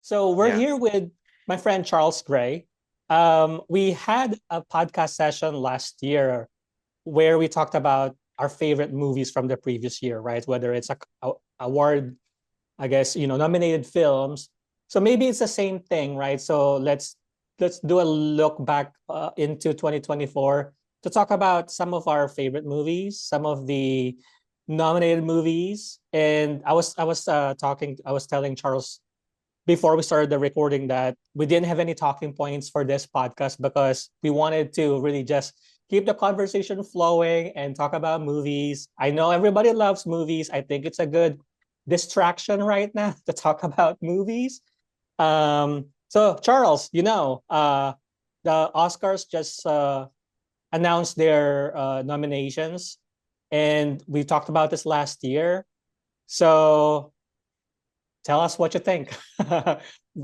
So we're Yeah. here with my friend Charles Gray. We had a podcast session last year where we talked about our favorite movies from the previous year, right? Whether it's a award, I guess, nominated films. So maybe it's the same thing, right? So let's do a look back into 2024 to talk about some of our favorite movies, some of the nominated movies. And I was telling Charles before we started the recording that we didn't have any talking points for this podcast because we wanted to really just keep the conversation flowing and talk about movies. I know everybody loves movies. I think it's a good distraction right now to talk about movies. So Charles, the Oscars just announced their nominations, and we talked about this last year. So tell us what you think.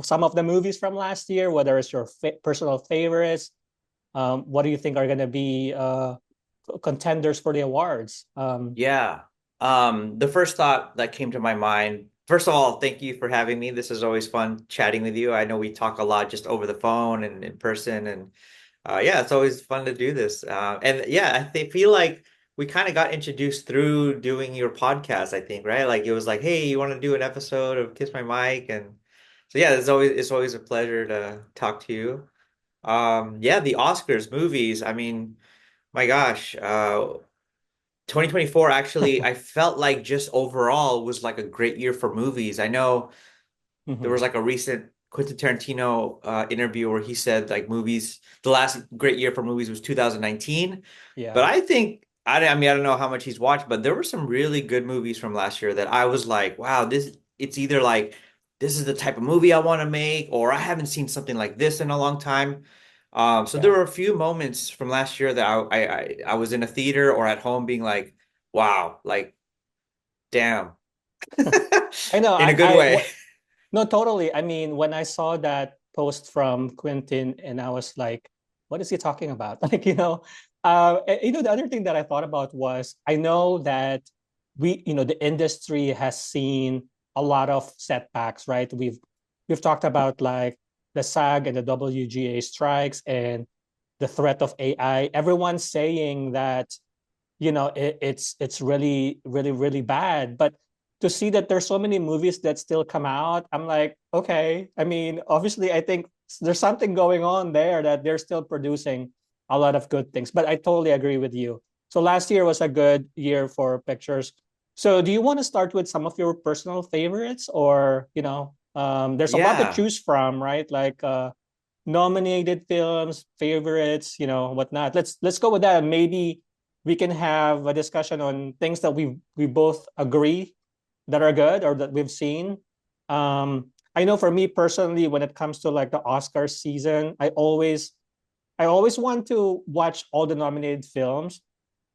Some of the movies from last year, whether it's your personal favorites, what do you think are going to be contenders for the awards? Yeah. The first thought that came to my mind, first of all, thank you for having me. This is always fun chatting with you. I know we talk a lot just over the phone and in person, and yeah, it's always fun to do this. And yeah, feel like we kind of got introduced through doing your podcast, I think, right? Like it was like, hey, you want to do an episode of Kiss My Mic? And so yeah, it's always a pleasure to talk to you. Yeah, the Oscars movies, I mean, my gosh, 2024 actually, I felt like just overall was like a great year for movies. I know there was Mhm. like a recent Quentin Tarantino interview where he said like the last great year for movies was 2019. But Yeah, I think, I mean, I don't know how much he's watched, but there were some really good movies from last year that I was like, wow, it's either like, this is the type of movie I want to make, or I haven't seen something like this in a long time. So there yeah. were a few moments from last year that I was in a theater or at home being like, wow, like, damn, I know. in a good way. No, totally. I mean, when I saw that post from Quentin, and I was like, "What is he talking about?" The other thing that I thought about was I know that the industry has seen a lot of setbacks, right? We've talked about like the SAG and the WGA strikes and the threat of AI. Everyone's saying that it's really really really bad, but to see that there's so many movies that still come out, I'm like, okay. I mean, obviously I think there's something going on there that they're still producing a lot of good things, but I totally agree with you. So last year was a good year for pictures. So do you want to start with some of your personal favorites, or there's a lot to Yeah. choose from, right? Like nominated films, favorites, whatnot. Let's go with that, and maybe we can have a discussion on things that we both agree that are good or that we've seen. I know for me personally, when it comes to like the Oscar season, I always want to watch all the nominated films,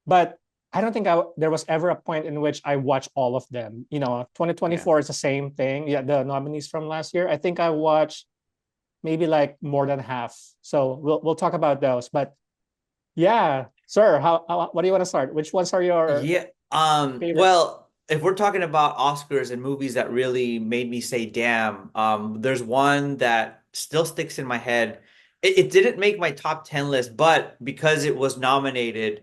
but I don't think there was ever a point in which I watched all of them. Yeah. 2024 is the same thing. Yeah, the nominees from last year. I think I watched maybe like more than half. So we'll talk about those. But yeah, sir, what do you want to start? Which ones are your Yeah. favorites? Well, if we're talking about Oscars and movies that really made me say damn, there's one that still sticks in my head. It didn't make my top 10 list, but because it was nominated,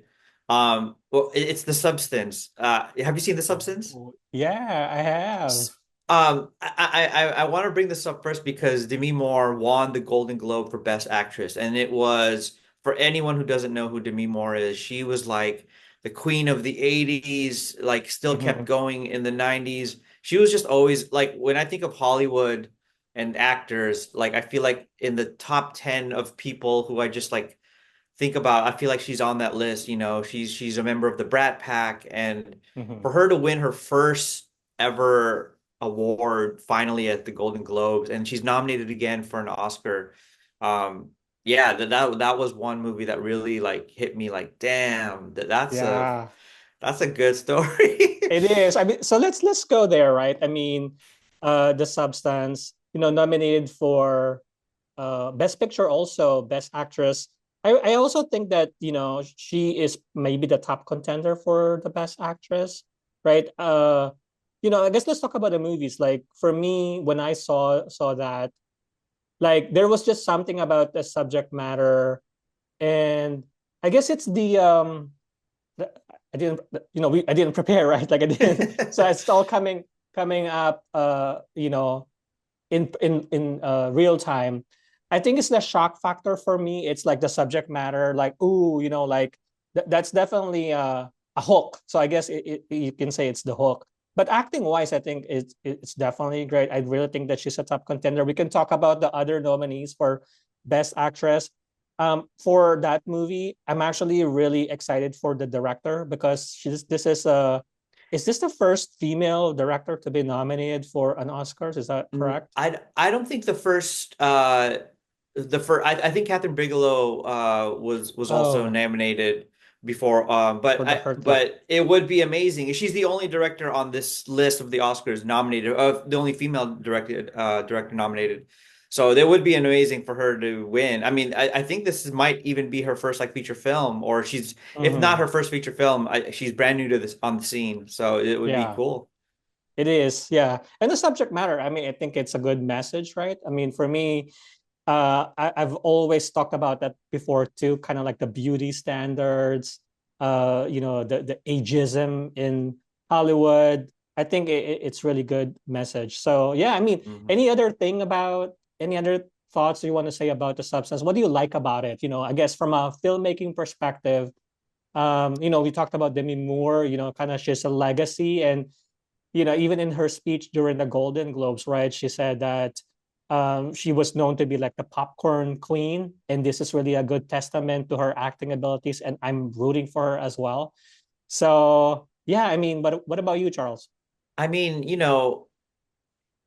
well, it's The Substance. Have you seen The Substance? Oh, yeah, I have. S- I want to bring this up first because Demi Moore won the Golden Globe for Best Actress, and it was, for anyone who doesn't know who Demi Moore is, she was like the queen of the 80s, like still kept Mhm, going in the 90s. She was just always like, when I think of Hollywood and actors, like I feel like in the top 10 of people who I just like think about, I feel like she's on that list. She's a member of the Brat Pack, and mhm. for her to win her first ever award finally at the Golden Globes, and she's nominated again for an Oscar. Um, yeah, that was one movie that really like hit me like, damn, Yeah, that's a good story. it is. I mean, so let's go there, right? I mean, The Substance, nominated for Best Picture, also Best Actress. I also think that she is maybe the top contender for the Best Actress, right? I guess let's talk about the movies. Like for me, when I saw that, like there was just something about the subject matter, and I guess it's I didn't I didn't prepare, right? Like I didn't, so it's all coming up, in real time. I think it's the shock factor for me. It's like the subject matter, like ooh, like that's definitely a hook. So I guess you can say it's the hook. But acting wise, I think it's definitely great. I really think that she's a top contender. We can talk about the other nominees for best actress. For that movie, I'm actually really excited for the director because she's this is this the first female director to be nominated for an Oscars? Is that correct? I don't think the first I think Catherine Bigelow was also Oh, nominated before, for the Hurt Lock. but it would be amazing. She's the only director on this list of the Oscars nominated, the only female director nominated. So it would be amazing for her to win. I mean, I think might even be her first like feature film, or she's, if not Mm-hmm. her first feature film, she's brand new to this on the scene. So it would be Yeah, cool. it is. Yeah. And the subject matter, I mean, I think it's a good message, right? I mean, for me, I've always talked about that before too, kind of like the beauty standards, the ageism in Hollywood. I think it's really good message. So yeah, I mean, Mhm. any other thoughts you want to say about the substance? What do you like about it? I guess from a filmmaking perspective, we talked about Demi Moore, kind of she's a legacy, and even in her speech during the Golden Globes, right? She said that she was known to be like the popcorn queen, and this is really a good testament to her acting abilities, and I'm rooting for her as well. So yeah, I mean, but what about you, Charles? I mean,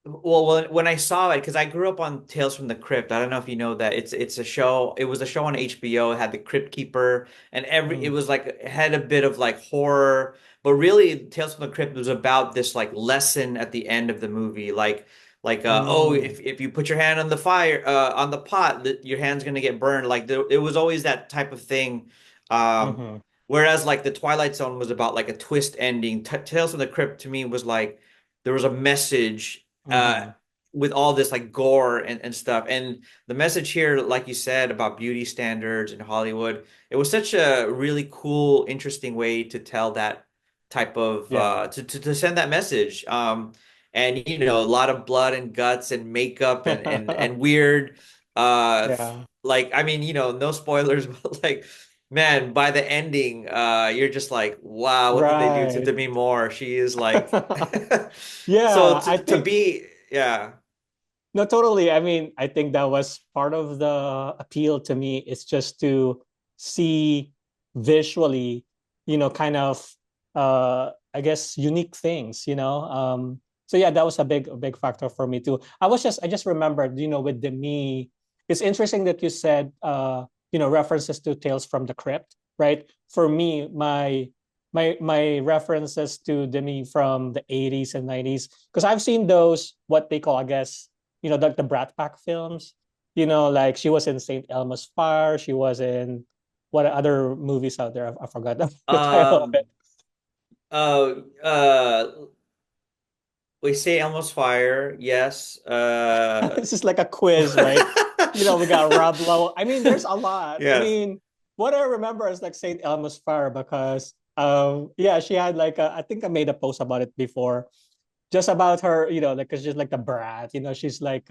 well, when I saw it, because I grew up on Tales from the Crypt. I don't know if you know that it's a show. It was a show on HBO. It had the Crypt Keeper, and it Mm, was like it had a bit of like horror, but really Tales from the Crypt was about this like lesson at the end of the movie, oh, mm, if you put your hand on the fire on the pot, your hand's gonna get burned. Like it was always that type of thing. Um, mm-hmm, Whereas like the Twilight Zone was about like a twist ending. Tales from the Crypt to me was like there was a message mm-hmm. with all this like gore and stuff. And the message here, like you said, about beauty standards in Hollywood, it was such a really cool, interesting way to tell that type of Yeah. to send that message. And a lot of blood and guts and makeup and weird Yeah. like I mean, no spoilers, but like man, by the ending, you're just like, wow, what did they do to Right. Demi Moore? She is like so Yeah, I to think be, yeah. no, totally. I mean, I think that was part of the appeal to me. It's just to see visually, kind of I guess unique things, So yeah, that was a big factor for me too. I just remembered, with the me, it's interesting that you said references to Tales from the Crypt, right? For me, my references to Demi from the 80s and 90s, because I've seen those, what they call, I guess, like the Brat Pack films. Like she was in St. Elmo's Fire. She was in what other movies out there? I forgot the title of it. Um, oh, we say Elmo's Fire, yes. This is like a quiz, right? We got Rob Lowe. I mean, there's a lot. I Yes. mean, what I remember is like St. Elmo's Fire because yeah, she had like I think I made a post about it before, just about her, like, cause she's like the brat, she's like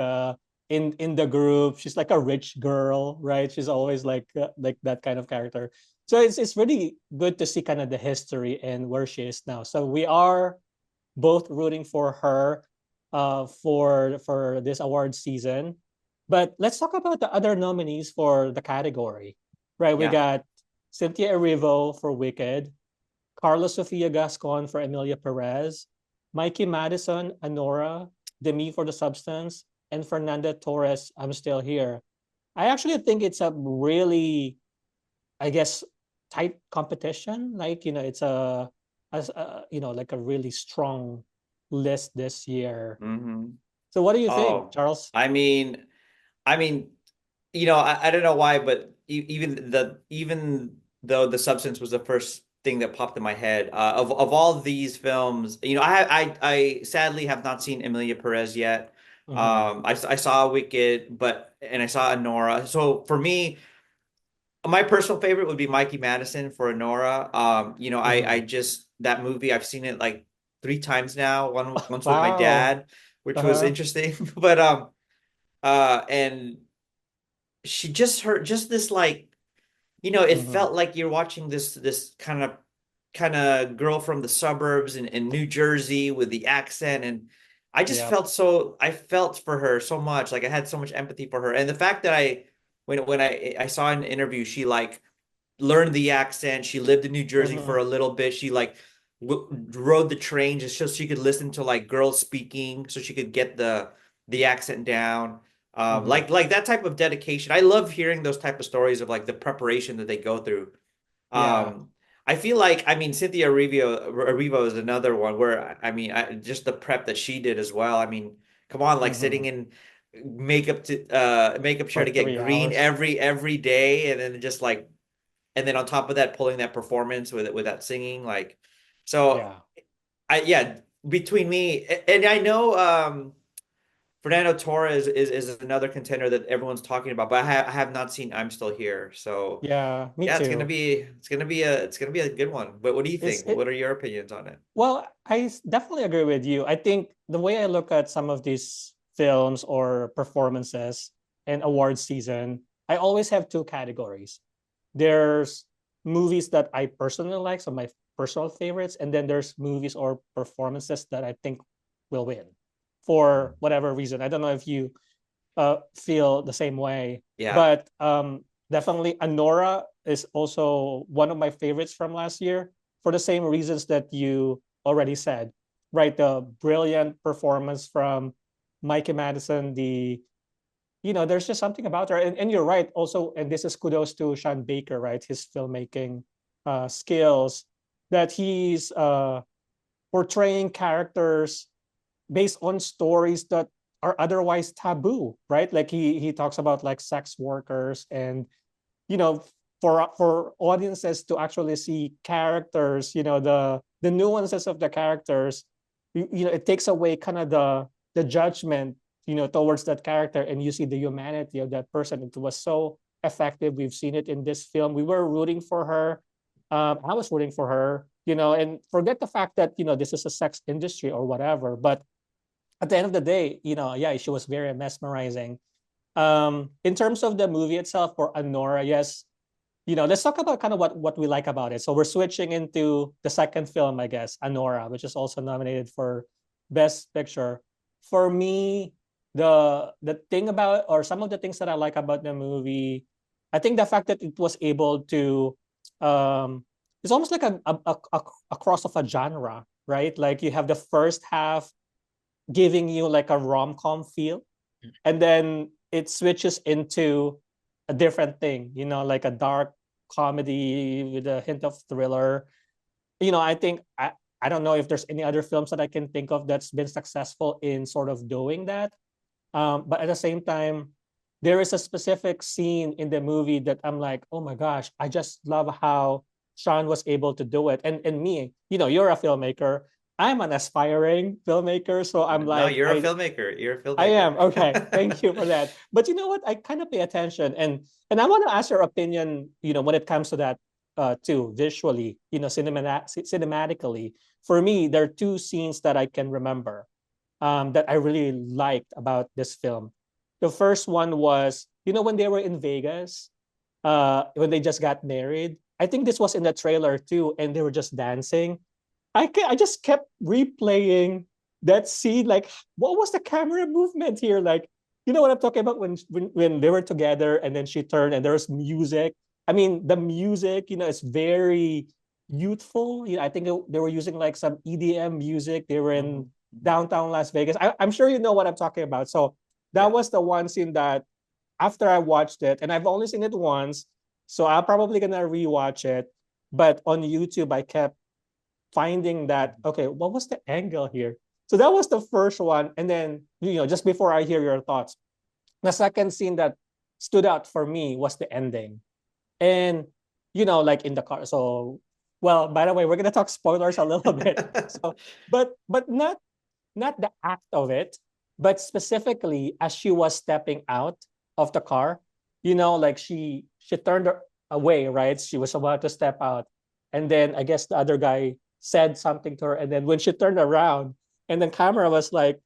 in the group, she's like a rich girl, right? She's always like that kind of character. So it's really good to see kind of the history and where she is now. So we are both rooting for her for this award season. But let's talk about the other nominees for the category. Right? We Yeah. got Cynthia Erivo for Wicked, Carlos Sofia Gascon for Emilia Perez, Mikey Madison, Anora, Demi for The Substance, and Fernanda Torres, I'm Still Here. I actually think it's a really, I guess, tight competition. Like, it's like a really strong list this year. Hmm. So what do you think, Oh, Charles? I mean, I mean, I don't know why, but even though the substance was the first thing that popped in my head. Of all these films, you know, I sadly have not seen Emilia Perez yet. Mm-hmm. I saw Wicked, and I saw Anora. So for me, my personal favorite would be Mikey Madison for Anora. You know, I Mm-hmm. just that movie I've seen it like 3 times now. Once with my Wow. dad, which was Uh-huh. interesting. But and she just this like, you know, it Mm-hmm. felt like you're watching this kind of girl from the suburbs in New Jersey with the accent, and Yep. I felt for her so much. Like I had so much empathy for her. And the fact that when I saw an interview, she like learned the accent. She lived in New Jersey for Mm-hmm. a little bit. She like rode the train just so she could listen to like girls speaking, so she could get the accent down. Mm-hmm. Like that type of dedication. I love hearing those type of stories of like the preparation that they go through. Yeah. Um, I feel like, I mean, Cynthia Erivo is another one where, I mean, just the prep that she did as well. I mean, come on, like Mm-hmm. sitting in makeup chair For to get three green hours. every day, and then just like, and then on top of that, pulling that performance with that singing, like, so Yeah. yeah, between me and I know Fernando Torres is another contender that everyone's talking about, but I have not seen I'm Still Here. So Yeah. Me yeah, too. it's gonna be a good one. But what do you Is think? it What are your opinions on it? Well, definitely agree with you. I think the way I look at some of these films or performances and award season, I always have two categories. There's movies that I personally like, so my personal favorites, and then there's movies or performances that I think will win for whatever reason. I don't know if you feel the same way, Yeah. but definitely Anora is also one of my favorites from last year for the same reasons that you already said, right? The brilliant performance from Mikey Madison, there's just something about her. And you're right also, and this is kudos to Sean Baker, right? His filmmaking skills, that he's portraying characters based on stories that are otherwise taboo, right? Like he talks about like sex workers, and you know for audiences to actually see characters, the nuances of the characters, it takes away kind of the judgment, towards that character, and you see the humanity of that person. It was so effective. We've seen it in this film. We were rooting for her. I was rooting for her, and forget the fact that this is a sex industry or whatever, but at the end of the day, yeah, she was very mesmerizing. In terms of the movie itself for Anora, yes, let's talk about kind of what we like about it. So we're switching into the second film, I guess, Anora, which is also nominated for Best Picture. For me, the thing about, or some of the things that I like about the movie, I think the fact that it was able to, um, it's almost like a cross of a genre, right? Like you have the first half giving you like a rom-com feel, and then it switches into a different thing, like a dark comedy with a hint of thriller. I think I don't know if there's any other films that I can think of that's been successful in sort of doing that. But at the same time, there is a specific scene in the movie that I'm like, oh my gosh, I just love how Sean was able to do it. And me, you're a filmmaker. I'm an aspiring filmmaker, so I'm No, like, you're a filmmaker. You're a I am. filmmaker. Okay. Thank you for that. But you know what? I kind of pay attention, and I want to ask your opinion, when it comes to that too, visually, cinematically. For me, there are two scenes that I can remember that I really liked about this film. The first one was, when they were in Vegas, when they just got married. I think this was in the trailer too, and they were just dancing. I just kept replaying that scene. Like, what was the camera movement here? Like, you know what I'm talking about, when they were together and then she turned and there's music. I mean, the music, is very youthful. I think they were using like some EDM music. They were in Mhm. downtown Las Vegas. I'm sure you know what I'm talking about. So that Yeah. was the one scene that after I watched it, and I've only seen it once, so I'm probably gonna rewatch it. But on YouTube, I kept finding that, okay, what was the angle here? So that was the first one. And then, just before I hear your thoughts, the second scene that stood out for me was the ending. And, like in the car. So Well, by the way, we're gonna talk spoilers a little bit. So, but not the act of it, but specifically as she was stepping out of the car, like she turned away, right? She was about to step out, and then I guess the other guy said something to her, and then when she turned around, and then camera was like,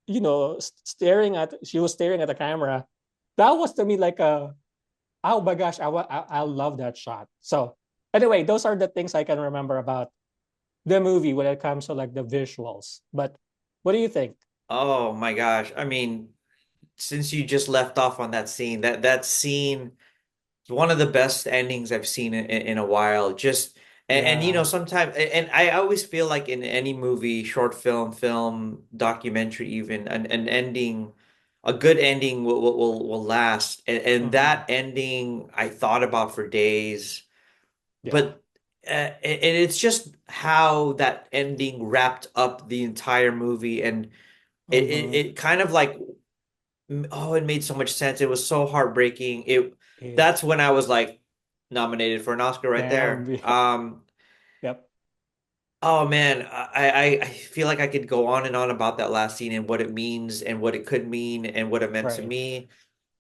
she was staring at the camera. That was to me like a, oh my gosh, I love that shot. So anyway, those are the things I can remember about the movie when it comes to like the visuals. But what do you think? Oh my gosh. I mean, since you just left off on that scene, that scene is one of the best endings I've seen in a while. Just and Yeah. sometimes and I always feel like in any movie, short film, documentary, even an ending, a good ending will last. And Mm-hmm. that ending I thought about for days. Yeah. But and it's just how that ending wrapped up the entire movie, and Mm-hmm. it kind of like, oh, it made so much sense. It was so heartbreaking. It, That's when I was like nominated for an Oscar right damn. there. Yep. Oh man, I feel like I could go on and on about that last scene and what it means and what it could mean and what it meant to Right. me.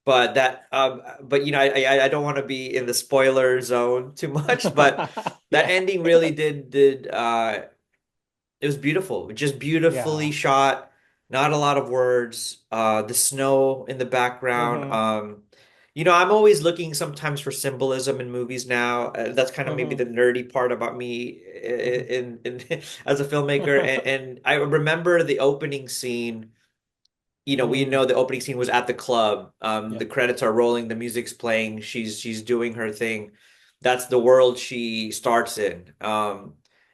But I don't want to be in the spoiler zone too much, but that Yeah. ending It's really okay. did it was beautiful, just beautifully Yeah. shot. Not a lot of words. The snow in the background. Mm-hmm. I'm always looking sometimes for symbolism in movies now. That's kind of maybe Mm-hmm. the nerdy part about me in as a filmmaker. And I remember the opening scene. We Mm-hmm. know the opening scene was at the club. The Yep. credits are rolling, the music's playing, she's doing her thing. That's the world she starts in.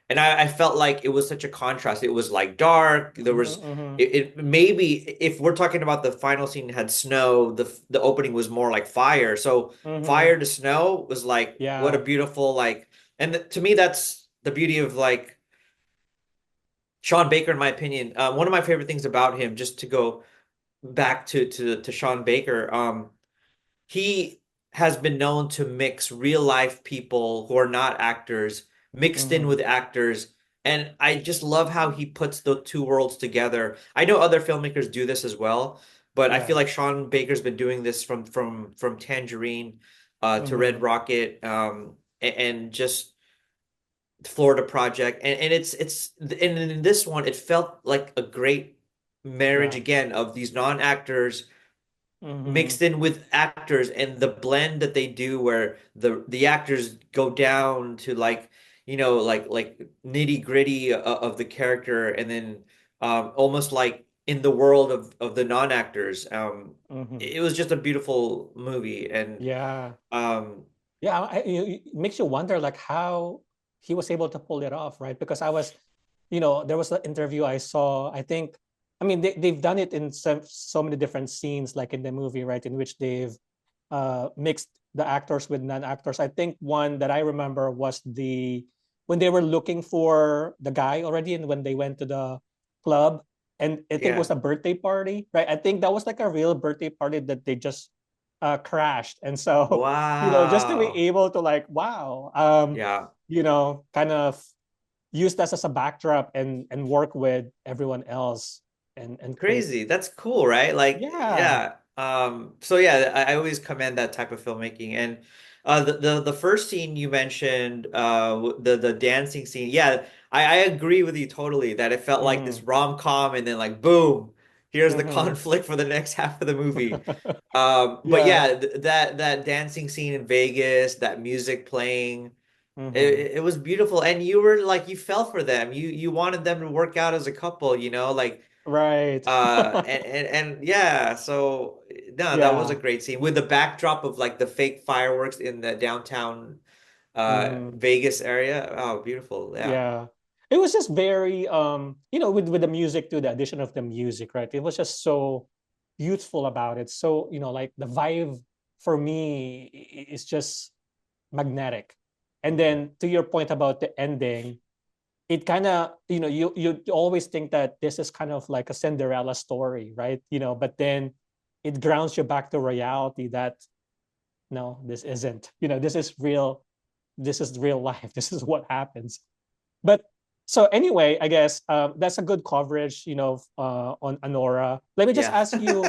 And I felt like it was such a contrast. It was like dark. There was Mm-hmm. it maybe if we're talking about the final scene had snow, the opening was more like fire. So Mm-hmm. fire to snow was like what a Yeah. beautiful like, and to me that's the beauty of like Sean Baker, in my opinion. One of my favorite things about him, just to go back to Sean Baker, he has been known to mix real life people who are not actors mixed in Mm-hmm. with actors. And I just love how he puts the two worlds together. I know other filmmakers do this as well, but I feel Yeah. like Sean Baker's been doing this from Tangerine to Mm-hmm. Red Rocket, and just Florida Project, and and in this one it felt like a great marriage Yeah. again of these non-actors Mm-hmm. mixed in with actors, and the blend that they do where the actors go down to like like nitty gritty of the character, and then almost like in the world of the non-actors. Mm-hmm. It was just a beautiful movie, and Yeah. um Yeah, it makes you wonder like how he was able to pull it off, right? Because there was an interview I saw. I think, I mean, they've done it in so many different scenes, like in the movie, right, in which they've mixed the actors with non-actors. I think one that I remember was when they were looking for the guy already, and when they went to the club, and I think it was yeah. a birthday party, right? I think that was like a real birthday party that they just crashed, and so just to be Wow. able to like, wow, Yeah. kind of use that as a backdrop and work with everyone else and create. Crazy. That's cool, right? Like, Yeah. yeah. So yeah, I always commend that type of filmmaking. And the first scene you mentioned, the dancing scene, yeah, I agree with you totally that it felt like this Mm-hmm. rom-com, and then like boom, here's the Mm-hmm. conflict for the next half of the movie. But Yeah. yeah, that dancing scene in Vegas, that music playing, Mm-hmm. it was beautiful. And you were like, you fell for them. You wanted them to work out as a couple, like Right. and yeah, so no, that was a Yeah. great scene with the backdrop of like the fake fireworks in the downtown Mm-hmm. Vegas area. Oh, beautiful. Yeah. Yeah. It was just very with the music too, the addition of the music, right? It was just so youthful about it. So, like the vibe for me is just magnetic. And Mhm. then to your point about the ending, it kind of, you always think that this is kind of like a Cinderella story, right? But then it grounds you back to reality that no, this isn't. This is real this is real life. This is what happens. But so anyway, I guess that's a good coverage, on Anora. Let me just Yeah. ask you,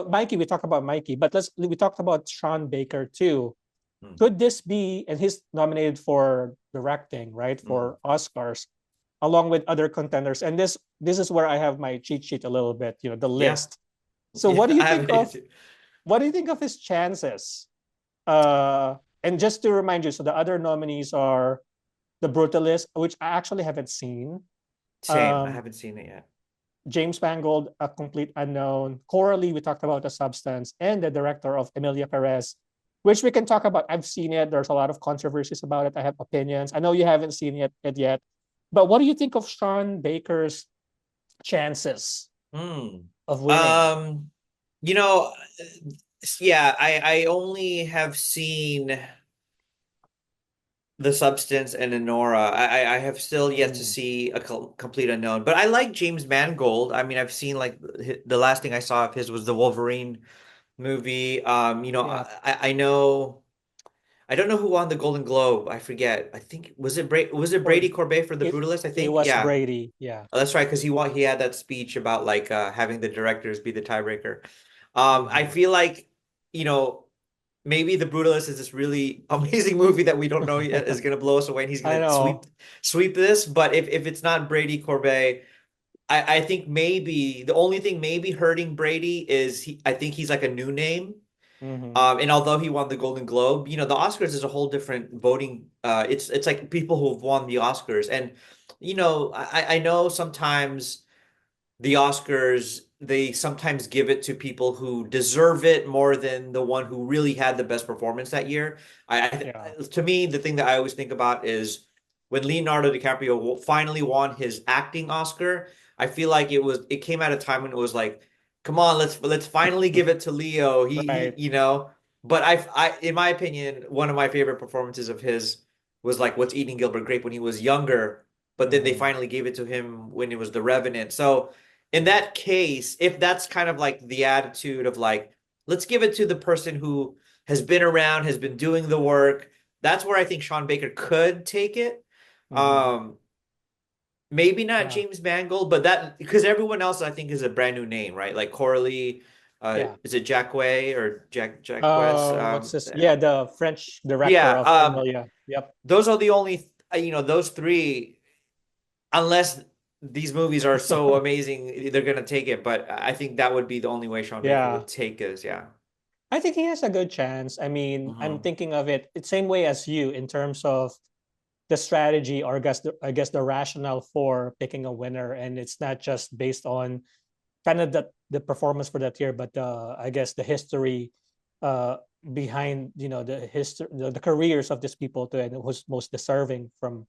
Mikey. We talked about Mikey, but we talked about Sean Baker too. Mm, Could this be, and he's nominated for directing, right, mm. for Oscars, along with other contenders. And this is where I have my cheat sheet a little bit, the Yeah. list. So Yeah, I have it. what do you think of his chances? And just to remind you, so the other nominees are The Brutalist, which I actually haven't seen. Same. I Um, haven't seen it yet. James Mangold, A Complete Unknown. Coralie, we talked about The Substance, and the director of Emilia Perez, which we can talk about. I've seen it. There's a lot of controversies about it. I have opinions. I know you haven't seen it yet. But what do you think of Sean Baker's chances Hmm. of winning? Um, you know, yeah, I only have seen The Substance and Anora. I have still yet to Mm, see a complete unknown, but I like James Mangold. I mean, I've seen like the last thing I saw of his was the Wolverine movie. yeah. I know I don't know who won the Golden Globe. I forget. I think was it For Brady Corbet for The it, Brutalist, I it think? was Yeah. Brady. Yeah. Oh, that's right, because he had that speech about like having the directors be the tiebreaker. I Mhm. feel like, you know, maybe The Brutalist is this really amazing movie that we don't know is gonna blow us away and he's I gonna know. sweep this. But if it's not Brady Corbet, I think maybe the only thing maybe hurting Brady is I think he's like a new name. Hmm. And although he won the Golden Globe, the Oscars is a whole different voting. It's like people who've won the Oscars, and I know sometimes the Oscars they sometimes give it to people who deserve it more than the one who really had the best performance that year. Yeah. To me, the thing that I always think about is when Leonardo DiCaprio finally won his acting Oscar. I feel like it came at a time when it was like, come on, let's finally give it to Leo. He Right. But in my opinion, one of my favorite performances of his was like What's Eating Gilbert Grape when he was younger, but then they Hmm. finally gave it to him when it was The Revenant. So in Yeah. that case, if that's kind of like the attitude of like, let's give it to the person who has been around, has been doing the work, that's where I think Sean Baker could take it. Hmm. Um, Maybe not Yeah. James Mangold, but that because everyone else I think is a brand new name, right? Like Coralie, Yeah. is it Jack Way or Jack West? What's this? Yeah, the French director Yeah, of Emilia. Yep. those are the only those three unless these movies are so amazing, they're gonna take it. But I think that would be the only way Sean Baker Yeah. would take us. Yeah. I think he has a good chance. I mean, I'm Hmm. thinking of it the same way as you in terms of the strategy, or I guess the rationale for picking a winner, and it's not just based on kind of the performance for that year, but I guess the history uh, behind the careers of these people too, and who's most deserving from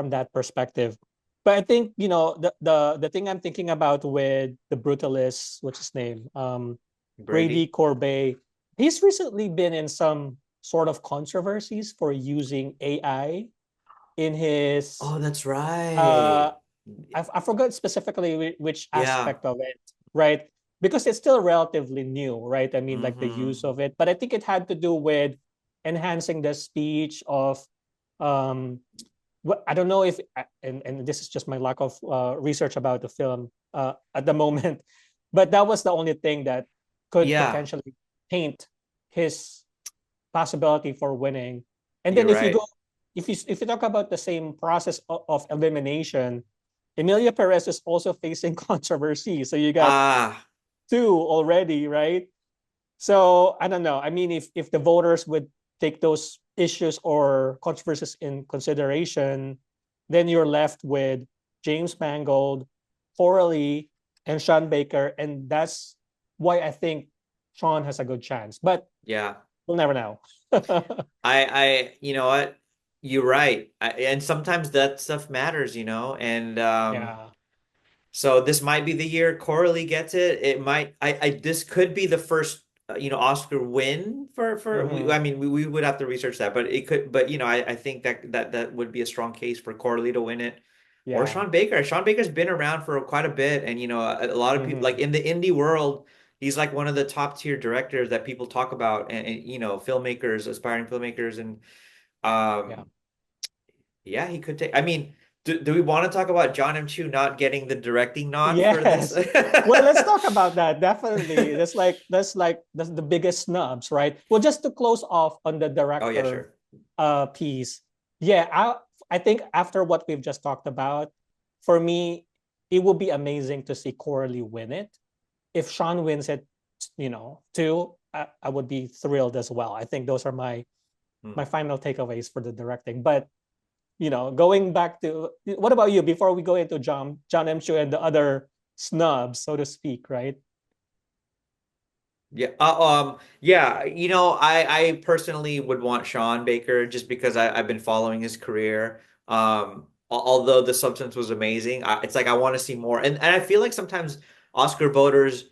that perspective. But I think the thing I'm thinking about with the Brutalist, what's his name, Brady Brady. Corbet, he's recently been in some sort of controversies for using AI in his Oh, that's uh right. I forgot specifically which Yeah. aspect of it, right? Because it's still relatively new, right? I mean, like the use Hmm. of it, but I think it had to do with enhancing the speech of, what I don't know if, and this is just my lack of research about the film at the moment, but that was the only thing that could Yeah, potentially taint his possibility for winning. And you're then if you go, right. if you talk about the same process of elimination, Emilia Perez is also facing controversy. So you got Ah, two already, right? So I don't know. I mean, if the voters would take those issues or controversies in consideration, then you're left with James Mangold, Coralie, and Sean Baker, and that's why I think Sean has a good chance. But yeah. we'll never know. You know what? You're right. And sometimes that stuff matters, and Yeah. so this might be the year Coralie gets it. It might. This could be the first, Oscar win for. Mm-hmm. I mean, we would have to research that, but it could. But I think that would be a strong case for Coralie to win it, or Yeah. Sean Baker. Sean Baker's been around for quite a bit, and a lot of people like Mm-hmm. in the indie world, he's like one of the top tier directors that people talk about, and filmmakers, aspiring filmmakers, and Yeah. Um, yeah, he could take. I mean, do we want to talk about John M. Chu not getting the directing nod for this? Yes. Well, let's talk about that. Definitely. That's the biggest snubs, right? Well, just to close off on the Oh yeah, director sure. piece. Yeah, I think after what we've just talked about, for me, it would be amazing to see Coralie win it. If Sean wins it, too, I would be thrilled as well. I think those are my Hmm. final takeaways for the directing. But going back to what about you before we go into John M. Chu and the other snubs, so to speak, right? Yeah. Yeah. I personally would want Sean Baker just because I've been following his career. Although the substance was amazing, it's like I want to see more. And I feel like sometimes Oscar voters,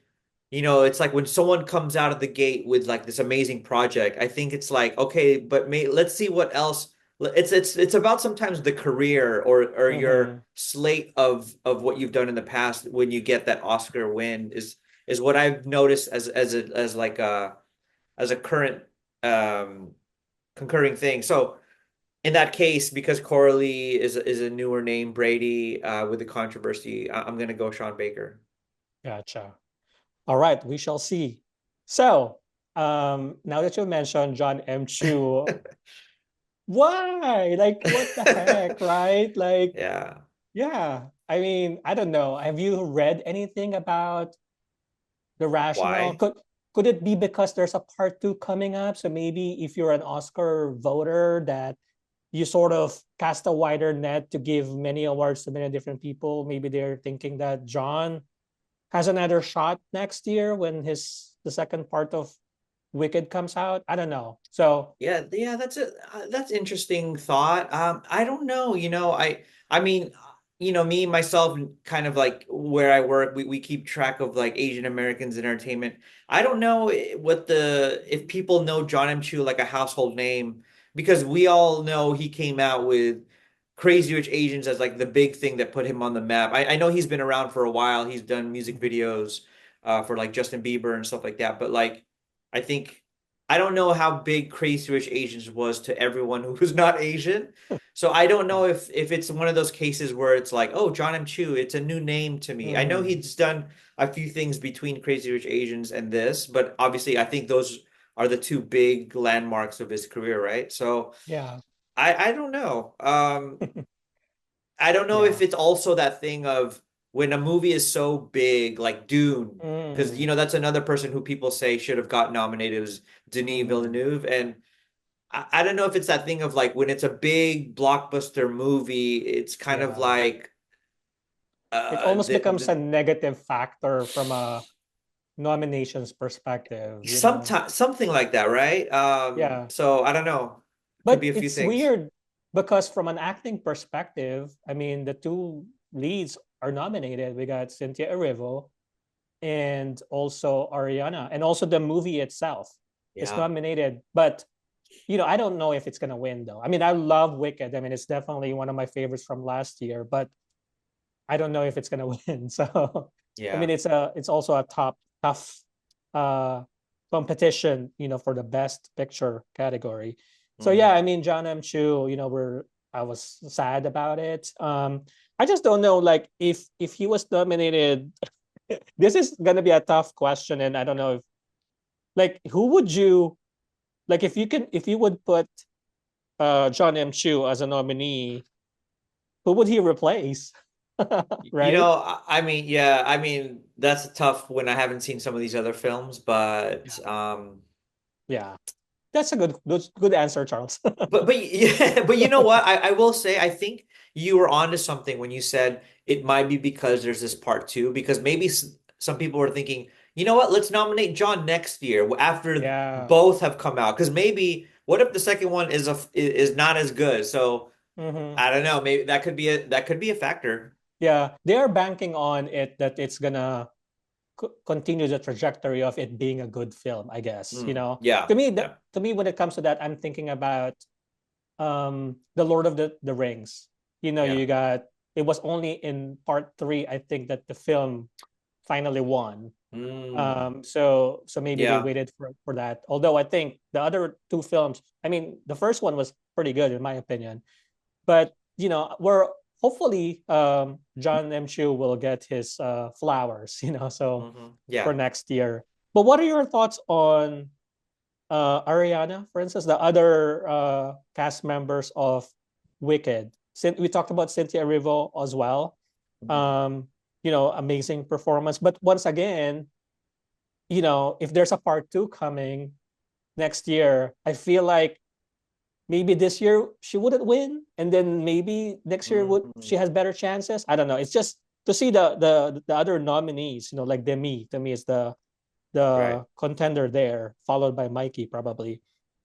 it's like when someone comes out of the gate with like this amazing project, I think it's like, okay, but let's see what else. It's about sometimes the career or your Mm-hmm. slate of what you've done in the past when you get that Oscar win is what I've noticed as like as a current um concurring thing. So in that case, because Coralie is a newer name, Brady, with the controversy, I'm gonna go Sean Baker. Gotcha. All right, we shall see. So, now that you mentioned John M. Chu, why? Like, what the heck, right? Like, Yeah. yeah. I mean, I don't know. Have you read anything about the rationale? Why? Could it be because there's a part two coming up? So maybe if you're an Oscar voter, that you sort of cast a wider net to give many awards to many different people. Maybe they're thinking that John has another shot next year when the second part of Wicked comes out. I don't know. So Yeah, that's interesting thought. I don't know, I mean, me myself, kind of like where I work, we keep track of like Asian Americans in entertainment. I don't know if people know John M. Chu like a household name because we all know he came out with Crazy Rich Asians as like the big thing that put him on the map. I know he's been around for a while. He's done music videos for like Justin Bieber and stuff like that, but like I think. I don't know how big Crazy Rich Asians was to everyone who was not Asian. So I don't yeah. know if it's one of those cases where it's like, oh, John M. Chu, it's a new name to me. I know Mhm. he's done a few things between Crazy Rich Asians and this, but obviously I think those are the two big landmarks of his career, right? So Yeah. I don't know. I don't know if Yeah. it's also that thing of when a movie is so big, like Dune, because Mm. that's another person who people say should have got nominated was Denis Mhm. Villeneuve, and I don't know if it's that thing of like when it's a big blockbuster movie, it's kind of Yeah. like It almost becomes a the negative factor from a nominations perspective. sometimes something like that, right? Yeah. So I don't know. Could But be a few it's things. weird because from an acting perspective, I mean, the two leads are nominated. We got Cynthia Erivo and also Ariana, and also the movie itself is Yeah. nominated. But I don't know if it's gonna win though. I mean, I love Wicked. I mean, it's definitely one of my favorites from last year, but I don't know if it's gonna win. So, I mean, Yeah. it's also a tough uh competition, for the best picture category. So yeah, Hmm. I mean, John M. Chu, I was sad about it. I just don't know, like if he was nominated. This is gonna be a tough question, and I don't know if like who would you like if you would put John M. Chu as a nominee, who would he replace? Right? I mean, yeah, I mean that's tough when I haven't seen some of these other films, Yeah. but Yeah. That's a good answer, Charles. but yeah, but you know what? I will say I think you were onto something when you said it might be because there's this part two, because maybe some people were thinking, you know what? Let's nominate John next year after Yeah. both have come out, because maybe what if the second one is not as good? So Hmm. I don't know. Maybe that could be a factor. Yeah. They are banking on it that it's gonna continue the trajectory of it being a good film, I guess. Yeah, yeah, To me, when it comes to that, I'm thinking about the Lord of the Rings. yeah. You got it was only in part three, I think, that the film finally won. Mm, So maybe they yeah. waited for that. Although I think the other two films, I mean, the first one was pretty good in my opinion. But we're hopefully John M. Chu will get his flowers, so for Yeah. next year. But what are your thoughts on Ariana, for instance, the other cast members of Wicked? We talked about Cynthia Erivo as well. Mhm. Um, amazing performance. But once again, if there's a part two coming next year, I feel like maybe this year she wouldn't win, and then maybe next year would she Mm, has better chances. I don't know. It's just to see the other nominees, like Demi. Demi is right. the contender there, followed by Mikey probably.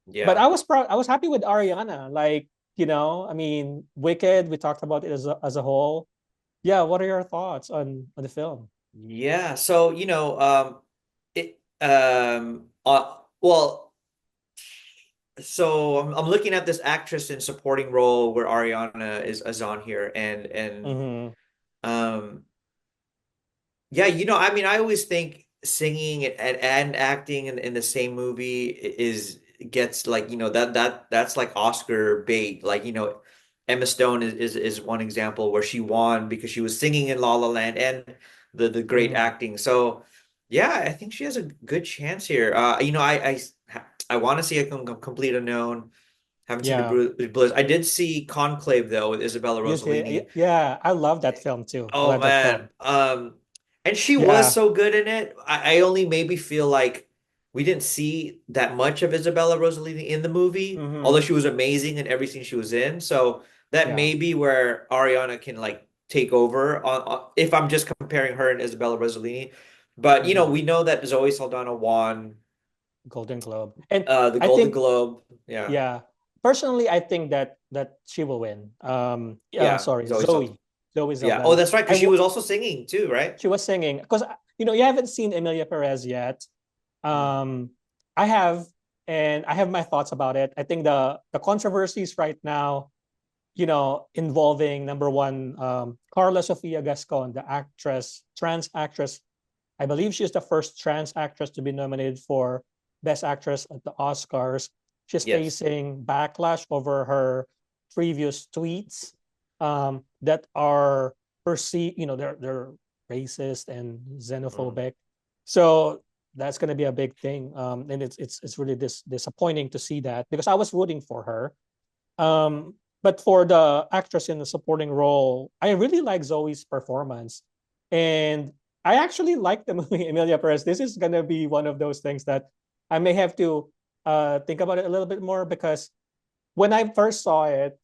But Yeah. I was proud. I was happy with Ariana. Like, I mean, Wicked. We talked about it as a whole. Yeah. What are your thoughts on the film? Yeah. So, well, so I'm looking at this actress in supporting role where Ariana is on here, and Mm-hmm. um yeah, I mean, I always think singing and acting in the same movie is gets like, that's like Oscar bait. Like, Emma Stone is one example where she won because she was singing in La La Land and the great Mm-hmm. acting. So yeah, I think she has a good chance here. I want to see a complete unknown. Haven't seen the Yeah. Blues. I did see Conclave though with Isabella You did. Rossellini. Yeah. I love that film too. I Oh love that man. film. And she was Yeah. so good in it. I only maybe feel like we didn't see that much of Isabella Rossellini in the movie, although Mm-hmm. she was amazing in everything she was in. So that Yeah. may be where Ariana can like take over on if I'm just comparing her and Isabella Rossellini. But Mm-hmm. we know that Zoe Saldana won Golden Globe. And the I Golden think, Globe. Yeah. yeah, personally, I think that she will win. Yeah, Sorry, Zoe Saldana. Zoe Yeah. Oh, Saldana. that's right, because she was also singing too, right? She was singing because you haven't seen Emilia Perez yet. Mm, Um, I have, and I have my thoughts about it. I think the controversies right now, involving number one, Carla Sofia Gascon, the actress, trans actress. I believe she's the first trans actress to be nominated for Best Actress at the Oscars. She's yes. facing backlash over her previous tweets that are perceived, they're racist and Mm, xenophobic. So that's going to be a big thing, and it's really disappointing to see that because I was rooting for her. But for the actress in the supporting role, I really like Zoe's performance. And I actually like the movie Emilia Perez. This is gonna be one of those things that I may have to think about it a little bit more because when I first saw it,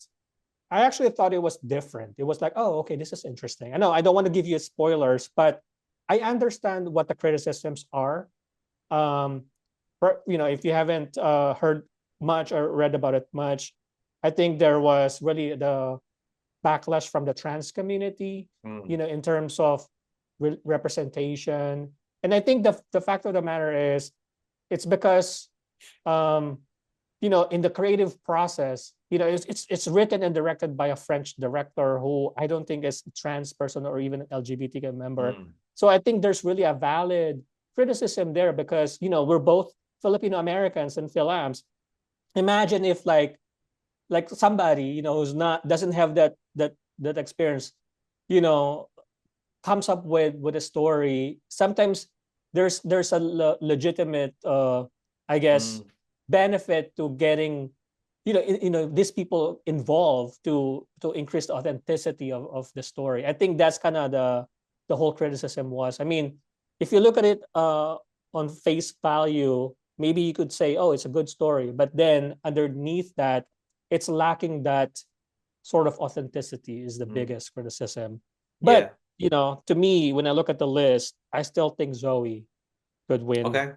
I actually thought it was different. It was like, oh, okay, this is interesting. I know I don't want to give you spoilers, but I understand what the criticisms are. Um, if you haven't heard much or read about it much, I think there was really the backlash from the trans community, mm, in terms of representation. And I think the fact of the matter is, it's because, um, in the creative process, it's written and directed by a French director who I don't think is a trans person or even an LGBTQ member. mm, So I think there's really a valid criticism there because we're both Filipino Americans and FilAms. Imagine if like somebody who's not doesn't have that experience, you know, comes up with a story. Sometimes there's a legitimate, I guess, mm. benefit to getting these people involved to increase the authenticity of the story. I think that's kind of the whole criticism was. I mean, if you look at it on face value, maybe you could say, oh, it's a good story, but then underneath that, it's lacking that sort of authenticity is the Mm. biggest criticism. But Yeah. to me, when I look at the list, I still think Zoe could win Okay.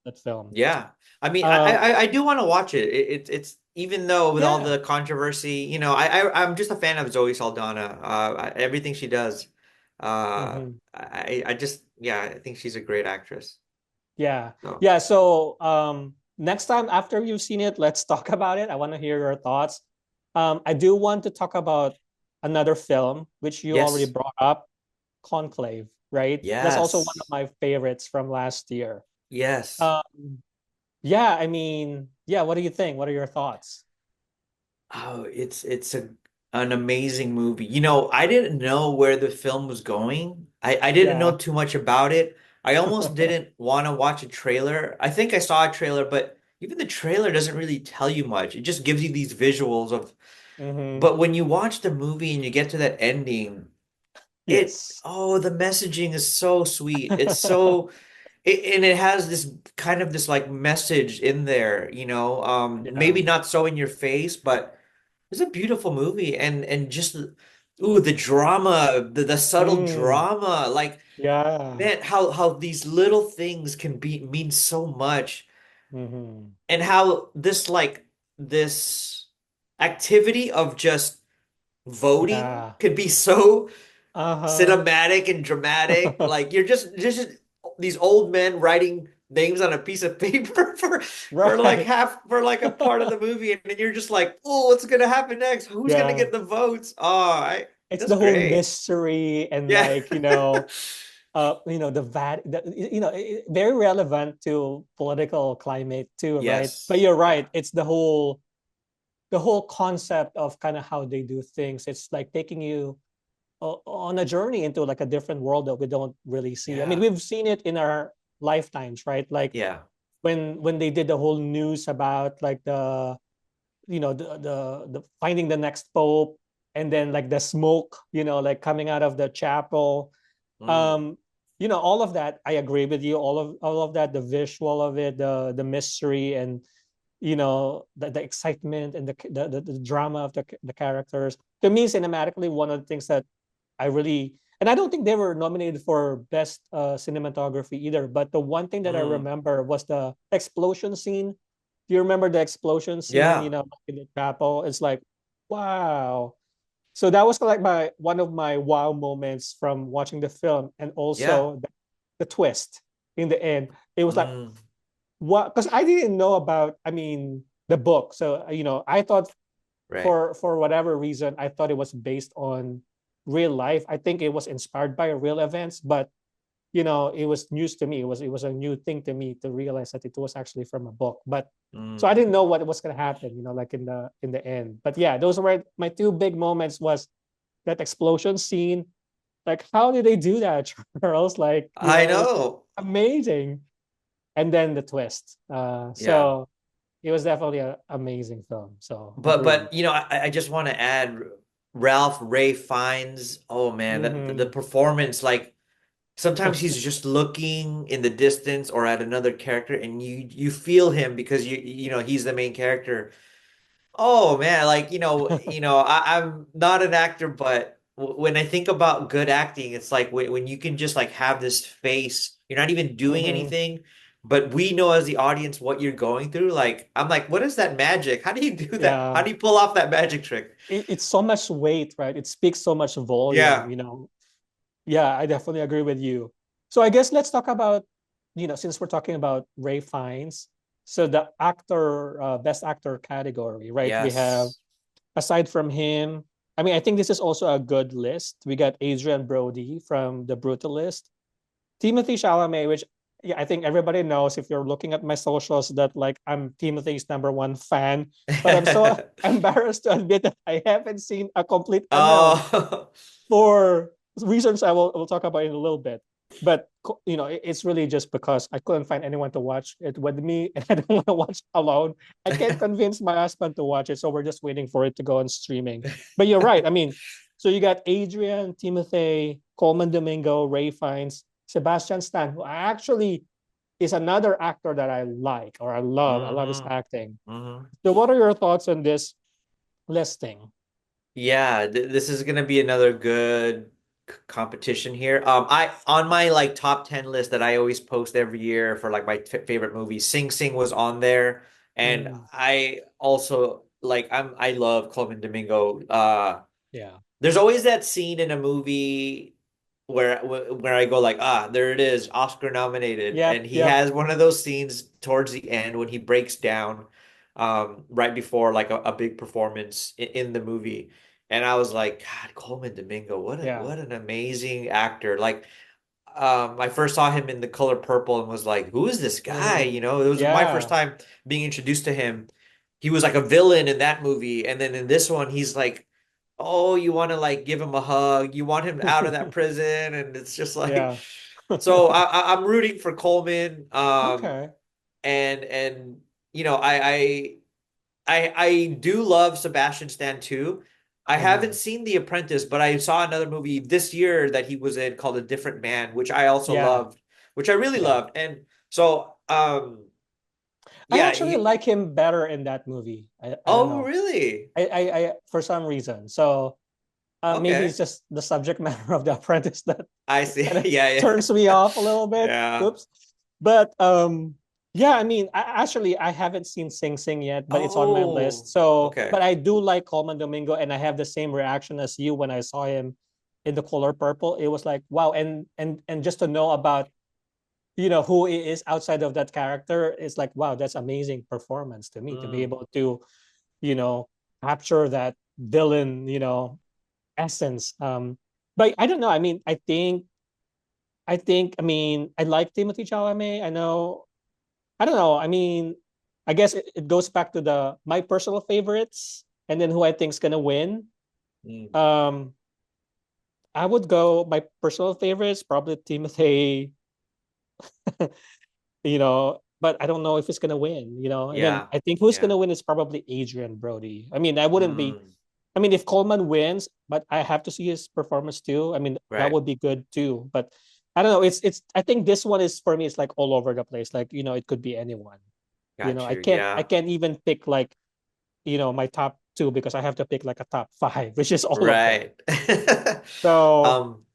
that film. Yeah. I mean, Uh, I do want to watch it. It's even though with all yeah. the controversy, I'm just a fan of Zoe Saldana. Everything she does. Mhm. I just yeah, I think she's a great actress. Yeah. So Yeah. So next time after you've seen it, let's talk about it. I want to hear your thoughts. I do want to talk about another film which you already yes. brought up, Conclave. right? That's also one of Yes. my favorites from last year. Yes. Um, yeah, I mean, yeah, what do you think? What are your thoughts? Oh, it's a an amazing movie. You know, I didn't know where the film was going. I didn't know Yeah. too much about it. I almost didn't want to watch a trailer. I think I saw a trailer, but even the trailer doesn't really tell you much. It just gives you these visuals of, Hmm. but when you watch the movie and you get to that ending, Yes. the messaging is so sweet. And it has this kind of this like message in there, Yeah. maybe not so in your face, but it's a beautiful movie and just ooh, the drama, the subtle Mm, drama, like yeah. man, how these little things can be mean so much, Hmm. and how this activity of just voting Yeah. could be so Uh-huh. cinematic and dramatic. Like you're just these old men writing names on a piece of paper Right. for like a part of the movie, and then you're just like, oh, what's gonna happen next? Who's gonna Yeah. get the votes? Oh, It's that's the whole great. mystery and Yeah. like, very relevant to political climate too, right? But Yes. you're right. Yeah. It's the whole concept of kind of how they do things. It's like taking you on a journey into like a different world that we don't really see. I mean, Yeah. we've seen it in our lifetimes, right? Like Yeah. when they did the whole news about like the finding the next pope, and then like the smoke, like coming out of the chapel. Mm. um all of that, I agree with you, all of that, the visual of it, the mystery, and the excitement, and the drama of the characters. To me, cinematically, one of the things that I really, and I don't think they were nominated for best cinematography either, but the one thing that I Mm. remember was the explosion scene. Do you remember the explosion scene, Yeah. in the chapel? It's like, wow. So that was like my one of my wow moments from watching the film, and Yeah. also the twist in the end. It was like, Mm. what? Because I didn't know about, I mean, the book. So I thought, Right. for whatever reason, I thought it was based on real life. I think it was inspired by real events, but it was news to me. It was a new thing to me to realize that it was actually from a book. But so I Mm. didn't know what was gonna happen, like in the end. But yeah, those were my two big moments. Was that explosion scene? Like, how did they do that, Charles? Like, I it was know. amazing. And then the twist. Yeah. So it was definitely an amazing film. So But agreed. I just want to add Ralph Ray Fiennes. Oh man, that the Mm-hmm. performance, like sometimes he's just looking in the distance or at another character, and you feel him because he's the main character. Oh man, like I'm not an actor, but when I think about good acting, it's like when you can just like have this face, you're not even doing Mm-hmm. anything, but we know as the audience what you're going through. Like I'm like, what is that magic? How do you do that? How Yeah. do you pull off that magic trick? It's so much weight, right? It speaks so much volume. Yeah, Yeah, I definitely agree with you. So I guess let's talk about, since we're talking about Ray Fiennes, so the best actor category, right? We have, yes. aside from him, I mean, I think this is also a good list. We got Adrian Brody from The Brutalist, Timothy Chalamet, which, yeah, I think everybody knows if you're looking at my socials that like I'm Timothy's number one fan. But I'm so embarrassed to admit that I haven't seen a complete unknown Oh, for reasons I will talk about in a little bit. But it's really just because I couldn't find anyone to watch it with me, and I don't want to watch alone. I can't convince my husband to watch it, so we're just waiting for it to go on streaming. But you're right. I mean, so you got Adrian, Timothy, Coleman Domingo, Ray Fiennes, Sebastian Stan, who actually is another actor that I like or I love. I love his hmm acting. hmm So, what are your thoughts on this listing? Yeah, this is gonna be another good competition here. I on my like top 10 list that I always post every year for like my favorite movies, Sing Sing was on there, and Mm, I also like I love Cloven Domingo. yeah, There's always that scene in a movie where I go like, ah, there it is, Oscar nominated, yep, and he yep, has one of those scenes towards the end when he breaks down, right before like a big performance in the movie, and I was like, God, Coleman Domingo, yeah. what an amazing actor! Like I first saw him in The Color Purple and was like, who is this guy? Mm, You know, it was my first yeah. time being introduced to him. He was like a villain in that movie, and then in this one, he's like, oh, you want to like give him a hug, you want him out of that prison, and it's just like, Yeah. so I'm rooting for Coleman, Okay. and you know, I do love Sebastian Stan too. I haven't Mhm. seen The Apprentice, but I saw another movie this year that he was in called A Different Man, which I also Yeah. loved, which I really Yeah. loved. And so, I yeah, actually like him better in that movie. I don't oh, know. really? I for some reason. So maybe it's Okay. just the subject matter of The Apprentice that I see. kind of Yeah, turns me yeah. off a little bit. Yeah. Oops. But yeah, I mean, I haven't seen Sing Sing yet, but it's on my Oh, list. So, okay. but I do like Coleman Domingo, and I have the same reaction as you when I saw him in The Color Purple. It was like, wow, and just to know about who he is outside of that character, it's like, wow, that's amazing performance to me to be Mm, able to you know capture that villain essence. But I don't know. I mean, I mean, I like Timothy Chalamet. I know. I don't know. I mean, I guess it goes back to the my personal favorites and then who I think's gonna win. mm. Um, I would go my personal favorites, probably Timothy, but I don't know if it's gonna win, And then Yeah. I think who's Yeah. gonna win is probably Adrian Brody. I mean, I wouldn't be Mm, I mean, if Coleman wins, but I have to see his performance too. I mean, that right. would be good too. But I don't know. It's. I think this one is for me. It's like all over the place. Like it could be anyone. Got I you. can't. I Yeah. can't even pick like my top two because I have to pick like a top five, which is all of them. Right. So Um,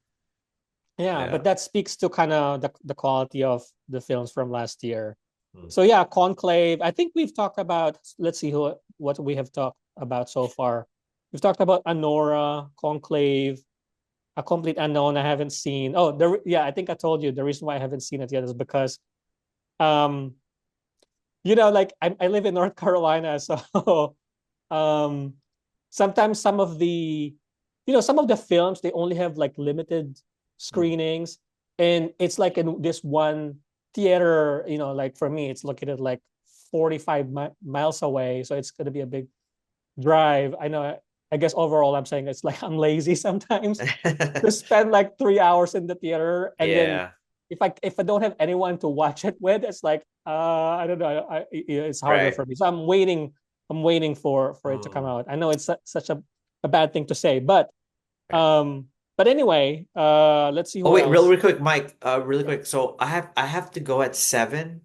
yeah, but yeah. that speaks to kind of the quality of the films from last year. Mm. So yeah, Conclave. I think we've talked about. Let's see what we have talked about so far. We've talked about Anora, Conclave, A Complete Unknown. I haven't seen. Oh, yeah, I think I told you the reason why I haven't seen it yet is because um, like I live in North Carolina, so um sometimes some of the films they only have like limited Mm. screenings, and it's like in this one theater, like for me it's located like 45 miles away, so it's going to be a big drive. I know. I guess overall I'm saying it's like I'm lazy sometimes to spend like 3 hours in the theater, and then Yeah. if I don't have anyone to watch it with, it's like I don't know. It's harder Right. for me. So I'm waiting for it to come Mm. out. I know it's such a bad thing to say, but Right. anyway, let's see Oh who wait, else. really quick, Mike. Really Yeah, quick. So I have to go at 7.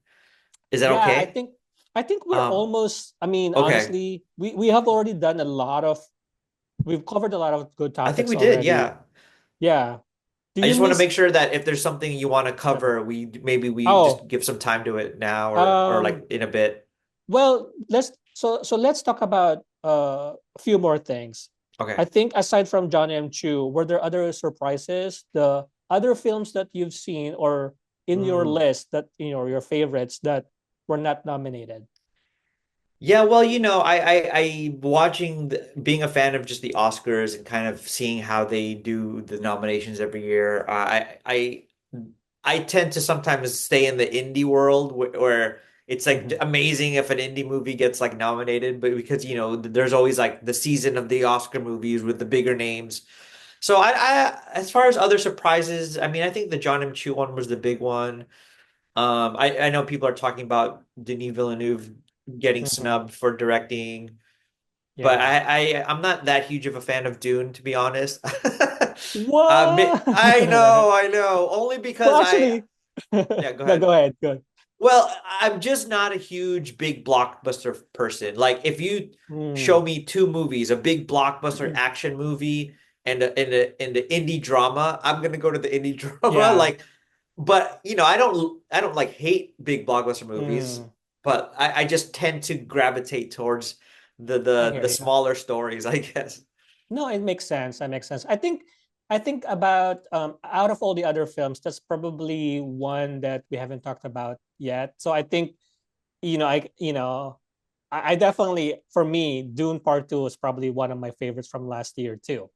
Is that yeah. okay? I think we're Um, almost. I mean, okay. honestly, we have already done a lot of. We've covered a lot of good I think topics we did, already. yeah. Yeah. Do I you just want to miss? make sure that if there's something you want to Yeah. cover, we just Oh, give some time to it now or like um, in a bit. Well, let's talk about a few more things. I Okay. think aside from John M. Chu, were there other surprises? The other films that you've seen or in your Mm. list that your favorites that were not nominated? Yeah, well, I watching being a fan of just the Oscars and kind of seeing how they do the nominations every year. I tend to sometimes stay in the indie world where it's like Mhm. amazing if an indie movie gets like nominated, but because there's always like the season of the Oscar movies with the bigger names. So as far as other surprises, I mean, I think the John M. Chu one was the big one. I know people are talking about Denis Villeneuve getting Mhm. snubbed for directing, but Yeah. I'm not that huge of a fan of Dune, to be honest. What? I know. Only Well, because actually, yeah, go no, ahead. go ahead. Good. Well, I'm just not a huge big blockbuster person. Like if you show Mm. me two movies, a big blockbuster action movie and the indie drama, I'm gonna go to the indie drama. Yeah. Like, but I don't like hate big blockbuster movies, Mm. but I just tend to gravitate towards the I the hear the you. smaller stories, I guess. No, it makes sense. That makes sense. I think about out of all the other films, that's probably one that we haven't talked about yet. So I think I definitely, for me, Dune Part 2 is probably one of my favorites from last year too.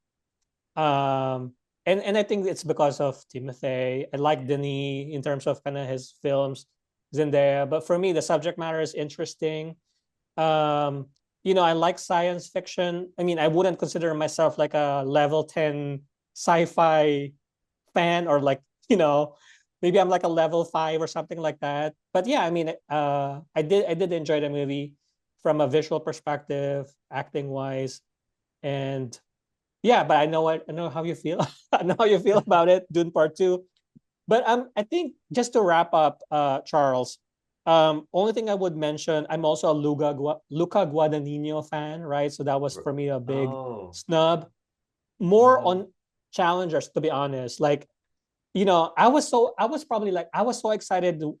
Um and I think it's because of Timothy. I like Denis in terms of kind of his films, Zendaya. But for me, the subject matter is interesting. Um, I like science fiction. I mean, I wouldn't consider myself like a level 10 sci-fi fan, or like, maybe I'm like a level 5 or something like that. But yeah, I mean, I did enjoy the movie from a visual perspective, acting wise, and yeah, but I know how you feel. I know how you feel about it, Dune Part 2. But I think just to wrap up, Charles, only thing I would mention, I'm also a Luca Guadagnino fan, right? So that was for me a big Oh. snub. More Hmm. on challengers, to be honest. Like, I was so excited to,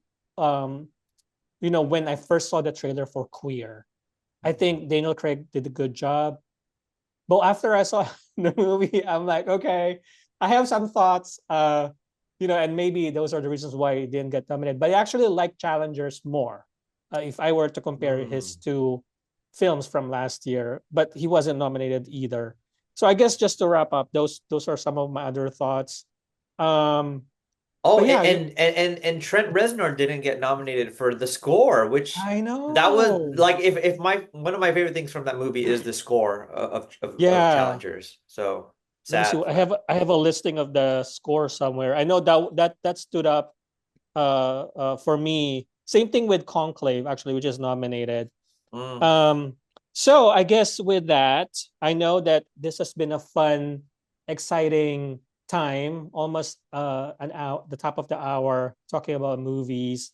when I first saw the trailer for Queer. I think Daniel Craig did a good job. But after I saw the movie, I'm like, okay, I have some thoughts. And maybe those are the reasons why he didn't get nominated. But I actually like Challengers more. If I were to compare his Mm. two films from last year, but he wasn't nominated either. So I guess just to wrap up, those are some of my other thoughts. Um, Oh, but yeah, and Trent Reznor didn't get nominated for the score, which I that was know. like if my one of my favorite things from that movie is the score of Yeah. Challengers. So Let me see. sad for that. I have a listing of the score somewhere. I know that stood up for me. Same thing with Conclave, actually, which is nominated. Mm. Um, so I guess with that, I know that this has been a fun, exciting time, almost an hour, the top of the hour, talking about movies.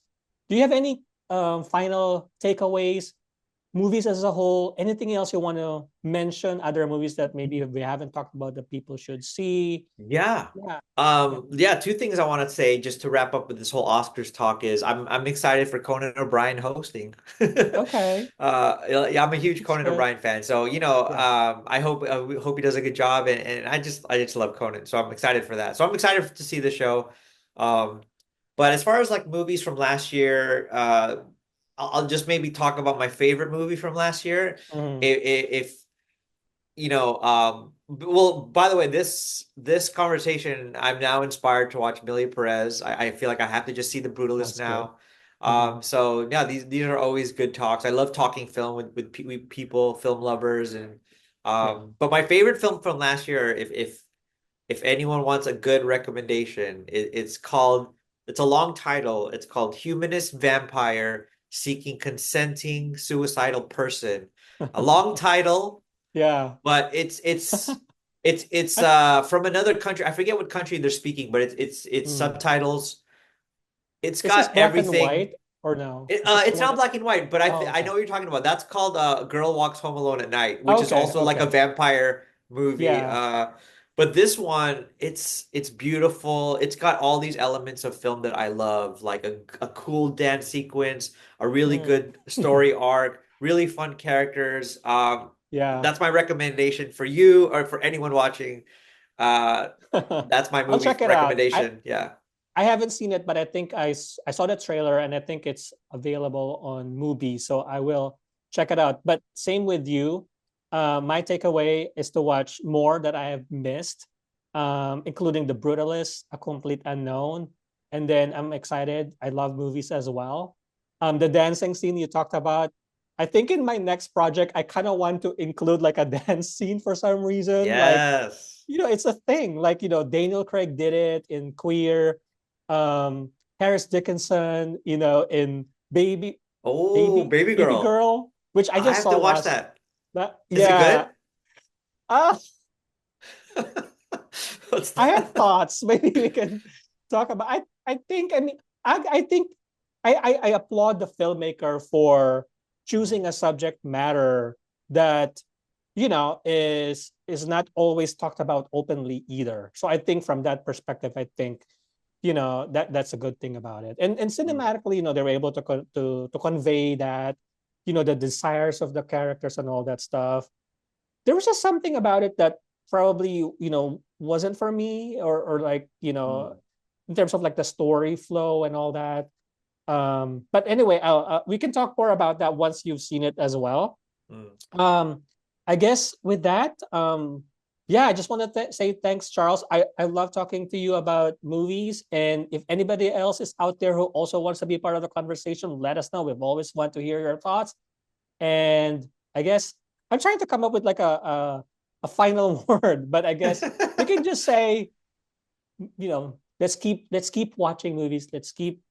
Do you have any final takeaways, movies as a whole? Anything else you want to mention? Other movies that maybe we haven't talked about that people should see? Yeah. Yeah. Yeah, two things I want to say just to wrap up with this whole Oscars talk is I'm excited for Conan O'Brien hosting. Okay, Yeah, I'm a huge that's Conan good. O'Brien fan. So, Yeah. I hope he does a good job and I just love Conan. So I'm excited for that. So I'm excited to see the show. Um, but as far as like movies from last year, I'll just maybe talk about my favorite movie from last year. Mhm. If well, by the way, this conversation, I'm now inspired to watch Millie Perez. I feel like I have to just see The Brutalist That's good. now. Mhm. So yeah, these are always good talks. I love talking film with people, film lovers, and Yeah. but my favorite film from last year, if anyone wants a good recommendation, it's a long title. It's called Humanist Vampire Seeking Consenting Suicidal Person. A long title, Yeah. but it's I, from another country. I forget what country they're speaking, but it's mm. subtitles. It's Is this got black and everything. white or no? Is this the It's one not that? black and white, but Oh, I okay. know what you're talking about. That's called Girl Walks Home Alone at Night, which is Okay. also like a Okay. vampire movie. Yeah. But this one, it's beautiful. It's got all these elements of film that I love, like a cool dance sequence, a really Mm. good story arc, really fun characters. Yeah. That's my recommendation for you or for anyone watching. Uh, that's my I'll movie check it out. recommendation. Yeah. I haven't seen it, but I think I saw the trailer and I think it's available on Mubi, so I will check it out. But same with you. My takeaway is to watch more that I have missed, including The Brutalist, A Complete Unknown, and then I'm excited. I love movies as well. The dancing scene you talked about. I think in my next project, I kind of want to include like a dance scene for some reason. Like, Yes. it's a thing. Like, Daniel Craig did it in Queer, Harris Dickinson, in Oh, Baby Baby Girl. Girl, which I I just have saw to watch last. that. Is it Yeah. good? Ah, What's I have that? thoughts. Maybe we can talk about. I think. I mean, I think I applaud the filmmaker for choosing a subject matter that is not always talked about openly either. So I think from that perspective, I think that's a good thing about it. And Mm, cinematically, they were able to convey that, the desires of the characters and all that stuff. There was just something about it that probably wasn't for me, or like, mm, in terms of like the story flow and all that. But anyway, we can talk more about that once you've seen it as well. mm. um I guess with that, Yeah, I just want to say thanks, Charles. I love talking to you about movies. And if anybody else is out there who also wants to be part of the conversation, let us know. We've always want to hear your thoughts. And I guess I'm trying to come up with like a final word, but I guess we can just say, let's keep watching movies. Let's keep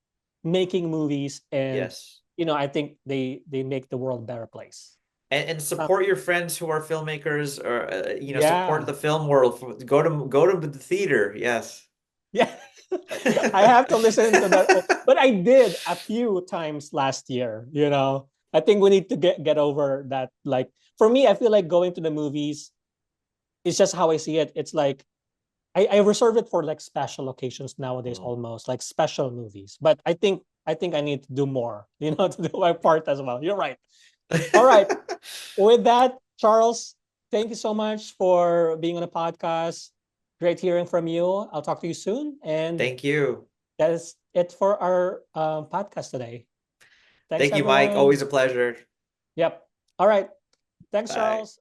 making movies. And Yes. I think they make the world a better place. And Uh, support your friends who are filmmakers, or support yeah. the film world. Go to the theater. Yes. Yeah. I have to listen to that. But I did a few times last year, I think we need to get over that. Like for me, I feel like going to the movies is just how I see it. It's like I reserve it for like special occasions nowadays, Mm. almost like special movies. But I think I need to do more, to do my part as well. You're right. All right. With that, Charles, thank you so much for being on the podcast. Great hearing from you. I'll talk to you soon. And Thank you. that is it for our podcast today. Thanks, Thank you, Mike. everyone. Always a pleasure. Yep. All right. Thanks, Bye. Charles.